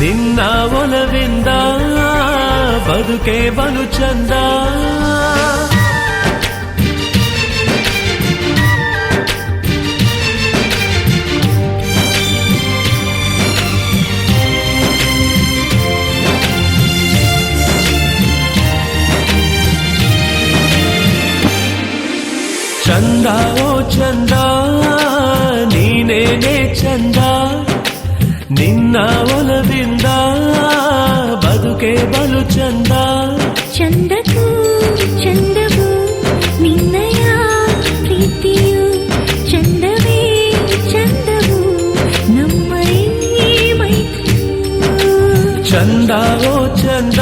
ನಿನ್ನ ಒಲವಿಂದ ಬದುಕೆ ಬಲು ಚಂದ. ಚಂದ ಓ ಚಂದ ನೀನೇನೇ ಚಂದ, ನಿನ್ನ ಒಲವಿಂದ ಬದುಕೆ ಬಲು ಚಂದ. ಚಂದಕ್ಕೂ ಚಂದವು ನಿನ್ನಯ ಪ್ರೀತಿಯು, ಚಂದವೇ ಚಂದವು ನಮ್ಮ ಮೈತ್ರಿಯು. ಚಂದ ಓ ಚಂದ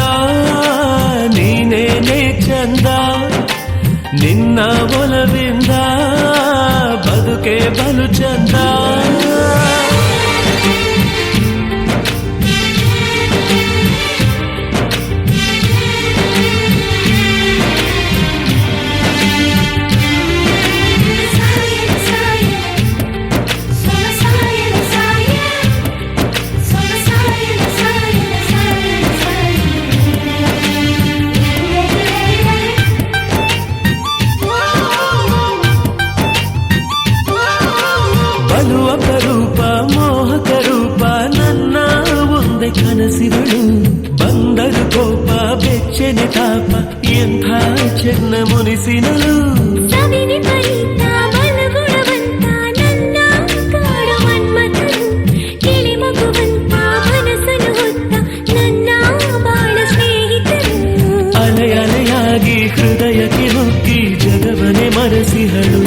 ನೀನೇನೇ ಚಂದ, ನಿನ್ನ ಒಲವಿಂದ ಬದುಕೆ ಬಲು ಚಂದ. ಬಲು ಅಪರೂಪ ಮೋಹಕ ರೂಪ ನನ್ನ ಒಂದೇ ಕನಸಿಗಳು, ಬಂದರು ಕೋಪ ಬೆಚ್ಚನೆ ತಾಪ ಎಂಥ ಚೆನ್ನ ಮುನಿಸಿನಳು. ಸವಿನಿಪರಿತ ಬಲಗುಣವಂತ ನನ್ನ ಕಾಡು ಮನ್ಮಥನು, ಕಿಳಿ ಮಗುವಂತ ಮನಸ್ಸನ್ನು ಹೊತ್ತ ನನ್ನ ಬಾಳ ಸ್ನೇಹಿತರು. ಅಲೆ ಅಲೆಯಾಗಿ ಹೃದಯಕ್ಕೆ ನುಗ್ಗಿ ಜಗವನೆ ಮರೆಸಿಹಳು.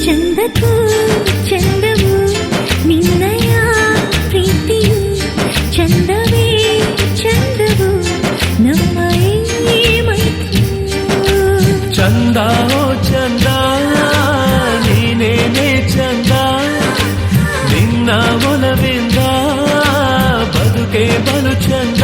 ಚಂದಕ್ಕೂ ಚಂದವು ನಿನ್ನಯ ಪ್ರೀತಿಯು, ಚಂದವೇ ಚಂದವು ನಮ್ಮ ಮೈತ್ರಿಯು. ಚಂದ ಓ ಚಂದ ನೀನೇನೇ ಚಂದ, ನಿನ್ನ ಒಲವಿಂದ ಬದುಕೆ ಬಲು ಚಂದ.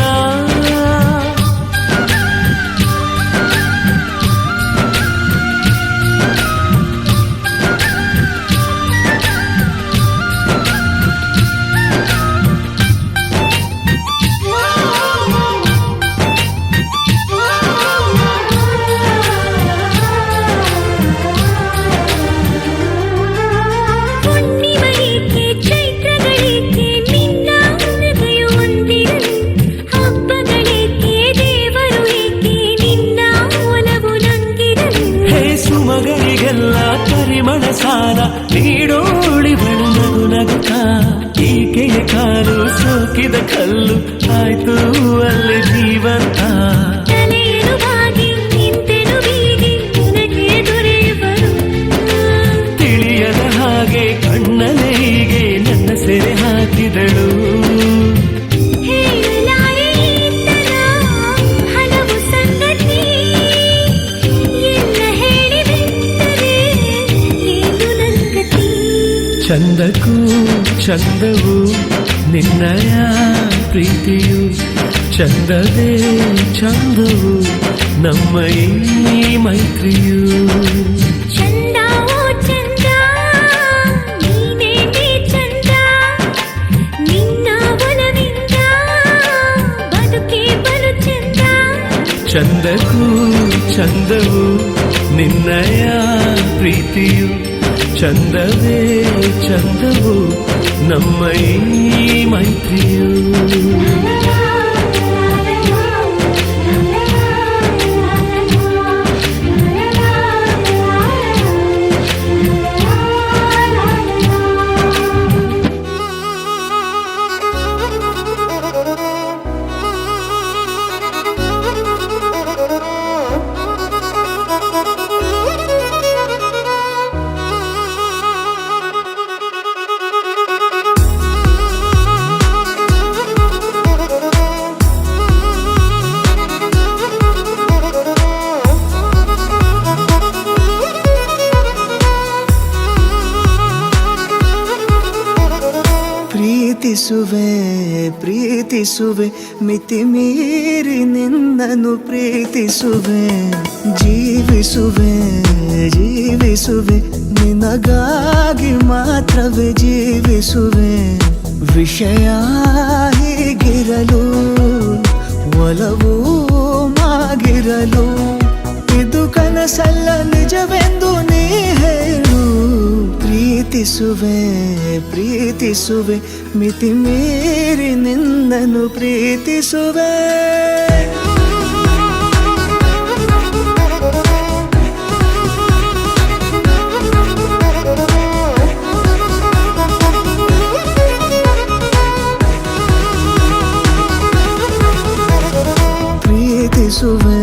ಸುಮಗಳಿಗೆಲ್ಲ ಪರಿಮಳ ಸಾಲ ನೀಡೋಳಿವಳು ನಗು ನಗುತ್ತ, ಈಕೆಯ ಕಾಲು ಸೋಕಿದ ಕಲ್ಲು ಆಯ್ತು ಅಲ್ಲಿ ಜೀವಂತ. ತಲೆಯನ್ನು ಬಾಗಿ ನಿಂತೆನು ಬೀಗಿ ನಿನಗೆ ದೊರೆಯುವರು, ತಿಳಿಯದ ಹಾಗೆ ಕಣ್ಣಲೆ ಹೀಗೆ ನನ್ನ ಸೆರೆ ಹಾಕಿದಳು. ಚಂದಕ್ಕೂ ಚಂದವು ನಿನ್ನಯ ಪ್ರೀತಿಯು, ಚಂದವೇ ಚಂದವು ನಮ್ಮ ಈ ಮೈತ್ರಿಯು. ಚಂದ ಓ ಚಂದ ನೀನೇನೇ ಚಂದ, ನಿನ್ನ ಒಲವಿಂದ ಬದುಕೆ ಬಲು ಚಂದ. ಚಂದಕ್ಕೂ ಚಂದವು ನಿನ್ನಯ ಪ್ರೀತಿಯು, ಚಂದವೇ ಚಂದವು ನಮ್ಮ ಈ ಮೈತ್ರಿಯು. ಪ್ರೀತಿಸುವೆ ಪ್ರೀತಿಸುವೆ ಮಿತಿ ಮೀರಿ ನಿನ್ನನ್ನು ಪ್ರೀತಿಸುವೆ ಜೀವಿಸುವೆ ಜೀವಿಸುವೆ ನಿನಗಾಗಿ ಮಾತ್ರವೇ ಜೀವಿಸುವೆ ವಿಷಯ ಹೀಗಿರಲು ಒಲವು ಮಾಗಿರಲು ಇದು ಕನಸಲ್ಲ ನಿಜವೆಂದು ನೀ ಹೇಳು ಪ್ರೀತಿಸುವೆ ಪ್ರೀತಿಸುವೆ ಮಿತಿ ಮೀರಿ ನಿನ್ನನ್ನು ಪ್ರೀತಿಸುವೆ ಪ್ರೀತಿಸುವೆ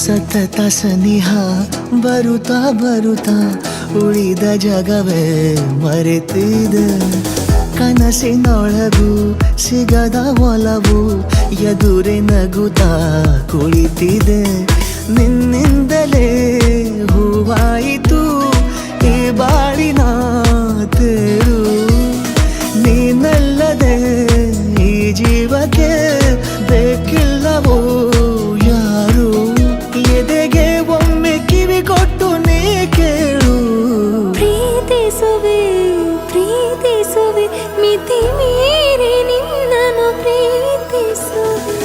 ಸತತ ಸನಿಹ ಬರುತ್ತಾ ಬರುತ್ತಾ ಉಳಿದ ಜಗವೇ ಮರೆತಿದೆ ಕನಸಿನೊಳಗೂ ಸಿಗದ ಒಲವು ಎದುರೆ ನಗುತ್ತಾ ಕುಳಿತಿದೆ ನಿನ್ನಿಂದಲೇ ಹೂವಾಯಿತು ಈ ಬಾಳಿನ ತೇರು ನೀನಲ್ಲದೆ ಈ ಜೀವಕ್ಕೆ ಬೇಕಿಲ್ಲವೋ ಯಾರು ಎದೆಗೆ ಒಮ್ಮೆ ಕಿವಿ ಕೊಟ್ಟು ನೀ ಕೇಳು ಪ್ರೀತಿಸುವೆ ಪ್ರೀತಿಸುವೆ ಮಿತಿ ಮೀರಿ ನಿನ್ನನ್ನು ಪ್ರೀತಿಸುವೆ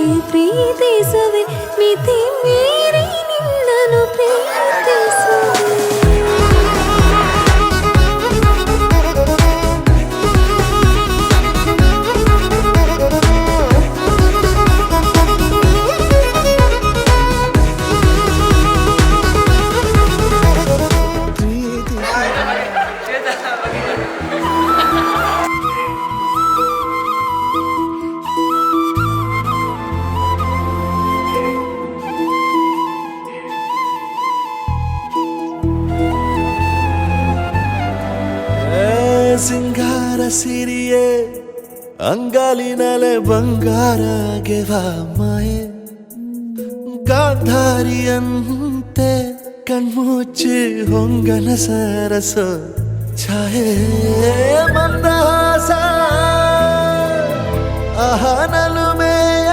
ಪ್ರೀತಿಸುವೆ ಮಿತಿ ಮೀರಿ ನಿನ್ನನ್ನು ಪ್ರೀತಿಸುವೆ ಸಿಂಗಾರ ಸಿರಿಯೇ ಅಂಗಾಲಿನಲೆ ಬಂಗಾರ ಗೆವ ಮಾಯೆ ಗಾಂಧಾರಿಯಂತೆ ಕಣ್ಮುಚ್ಚಿ ಹೊಂಗನ ಸರಸ ಛಾಯೆ ಮಂದಹಾಸ ಅಹನಲುಮೆಯ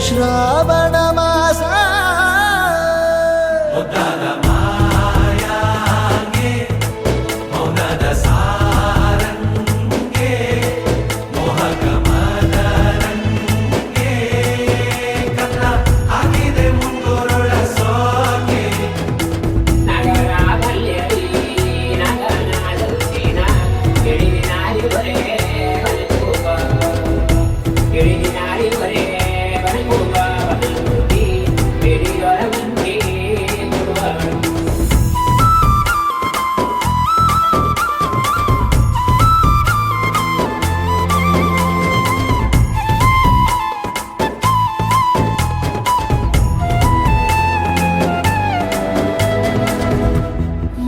ಶ್ರಾವಣ ಮಾಸ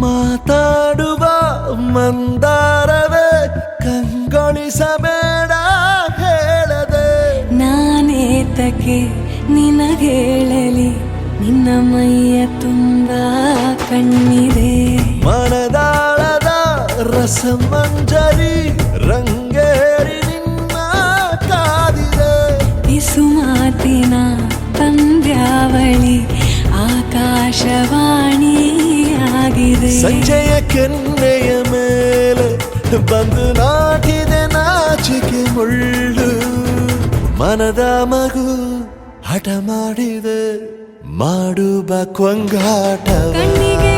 ಮಾತಾಡುವ ಮಂದಾರವೇ ಕಂಗೊಳಿಸಬೇಡ ಹೇಳದೆ ನಾನೇತಕ್ಕೆ ನಿನಗೇಳಲಿ ನಿನ್ನ ಮೈಯ ತುಂಬ ಕಣ್ಣಿದೆ ಮನದಾಳದ ರಸಮಂಜರಿ ರಂಗೇರಿ ನಿನ್ನ ಕಾದಿದೆ ಬಿಸು ಮಾತಿನ ಪಂದ್ಯಾವಳಿ ಆಕಾಶವಾಣಿಯಾಗಿದೆ. ಸಂಜೆಯ ಕೆನ್ನೆಯ ಮೇಲೆ ಬಂದು ನಾಟಿದೆ ನಾಚಿಕೆ ಮುಳ್ಳು. ಮನದ ಮಗು ಹಠ ಮಾಡಿದೆ ಮಾಡುವ ಕೊಂಗಾಟವ. ಕಣ್ಣಿಗೆ